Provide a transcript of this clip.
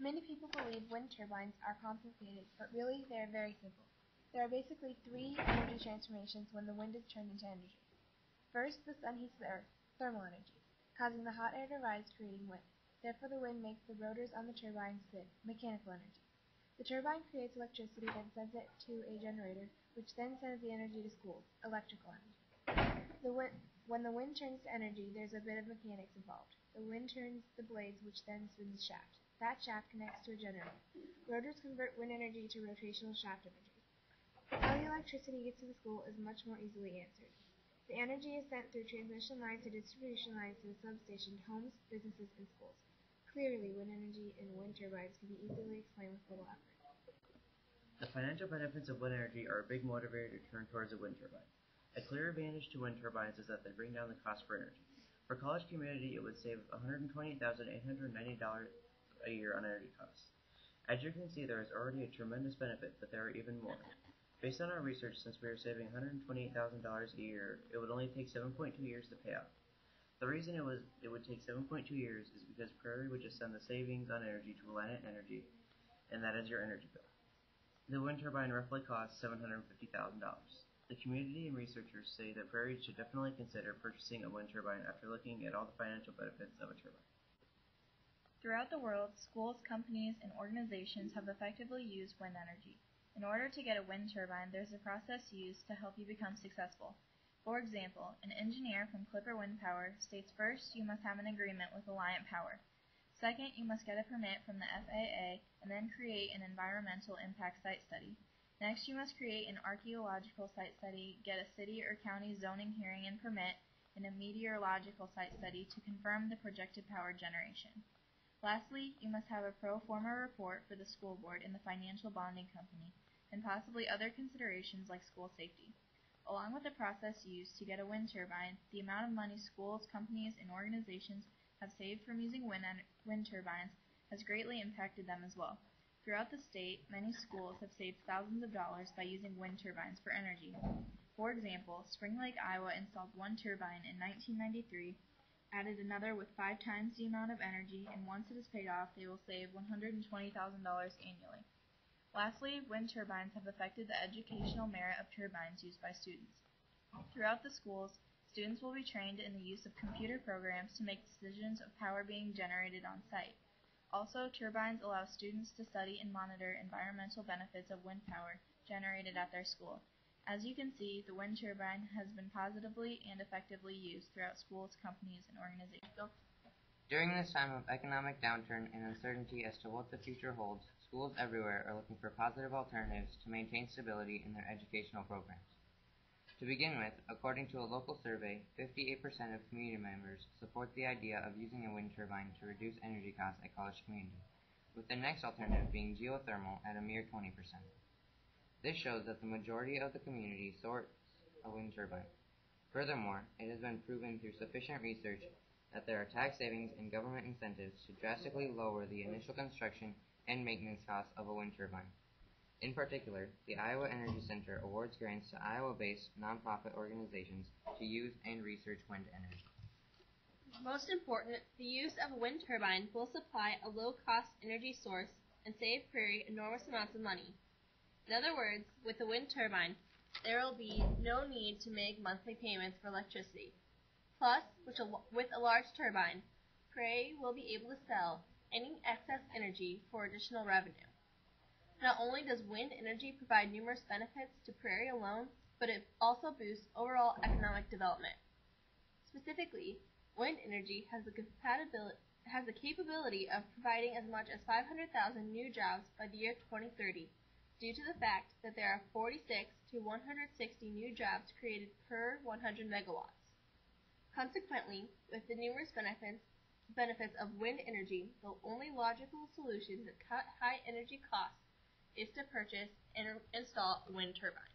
Many people believe wind turbines are complicated, but really they are very simple. There are basically three energy transformations when the wind is turned into energy. First, the sun heats the earth, thermal energy, causing the hot air to rise, creating wind. Therefore, the wind makes the rotors on the turbine spin, mechanical energy. The turbine creates electricity, then sends it to a generator, which then sends the energy to schools, electrical energy. When the wind turns to energy, there's a bit of mechanics involved. The wind turns the blades, which then spins the shaft. That shaft connects to a generator. Rotors convert wind energy to rotational shaft energy. How the electricity gets to the school is much more easily answered. The energy is sent through transmission lines to distribution lines to the substation to homes, businesses, and schools. Clearly, wind energy and wind turbines can be easily explained with little effort. The financial benefits of wind energy are a big motivator to turn towards a wind turbine. A clear advantage to wind turbines is that they bring down the cost for energy. For college community, it would save $128,890 a year on energy costs. As you can see, there is already a tremendous benefit, but there are even more. Based on our research, since we are saving $128,000 a year, it would only take 7.2 years to pay off. The reason it would take 7.2 years is because Prairie would just send the savings on energy to Reliant Energy, and that is your energy bill. The wind turbine roughly costs $750,000. The community and researchers say that Prairie should definitely consider purchasing a wind turbine after looking at all the financial benefits of a turbine. Throughout the world, schools, companies, and organizations have effectively used wind energy. In order to get a wind turbine, there's a process used to help you become successful. For example, an engineer from Clipper Wind Power states first you must have an agreement with Alliant Power. Second, you must get a permit from the FAA and then create an environmental impact site study. Next, you must create an archaeological site study, get a city or county zoning hearing and permit, and a meteorological site study to confirm the projected power generation. Lastly, you must have a pro forma report for the school board and the financial bonding company, and possibly other considerations like school safety. Along with the process used to get a wind turbine, the amount of money schools, companies, and organizations have saved from using wind turbines has greatly impacted them as well. Throughout the state, many schools have saved thousands of dollars by using wind turbines for energy. For example, Spring Lake, Iowa installed one turbine in 1993, added another with 5 times the amount of energy, and once it is paid off, they will save $120,000 annually. Lastly, wind turbines have affected the educational merit of turbines used by students. Throughout the schools, students will be trained in the use of computer programs to make decisions of power being generated on site. Also, turbines allow students to study and monitor environmental benefits of wind power generated at their school. As you can see, the wind turbine has been positively and effectively used throughout schools, companies, and organizations. During this time of economic downturn and uncertainty as to what the future holds, schools everywhere are looking for positive alternatives to maintain stability in their educational programs. To begin with, according to a local survey, 58% of community members support the idea of using a wind turbine to reduce energy costs at college community, with the next alternative being geothermal at a mere 20%. This shows that the majority of the community supports a wind turbine. Furthermore, it has been proven through sufficient research that there are tax savings and government incentives to drastically lower the initial construction and maintenance costs of a wind turbine. In particular, the Iowa Energy Center awards grants to Iowa-based nonprofit organizations to use and research wind energy. Most important, the use of a wind turbine will supply a low-cost energy source and save Prairie enormous amounts of money. In other words, with a wind turbine, there will be no need to make monthly payments for electricity. Plus, with a large turbine, Prairie will be able to sell any excess energy for additional revenue. Not only does wind energy provide numerous benefits to Prairie alone, but it also boosts overall economic development. Specifically, wind energy has the capability of providing as much as 500,000 new jobs by the year 2030, due to the fact that there are 46 to 160 new jobs created per 100 megawatts. Consequently, with the numerous benefits of wind energy, the only logical solution to cut high energy costs is to purchase and install a wind turbine.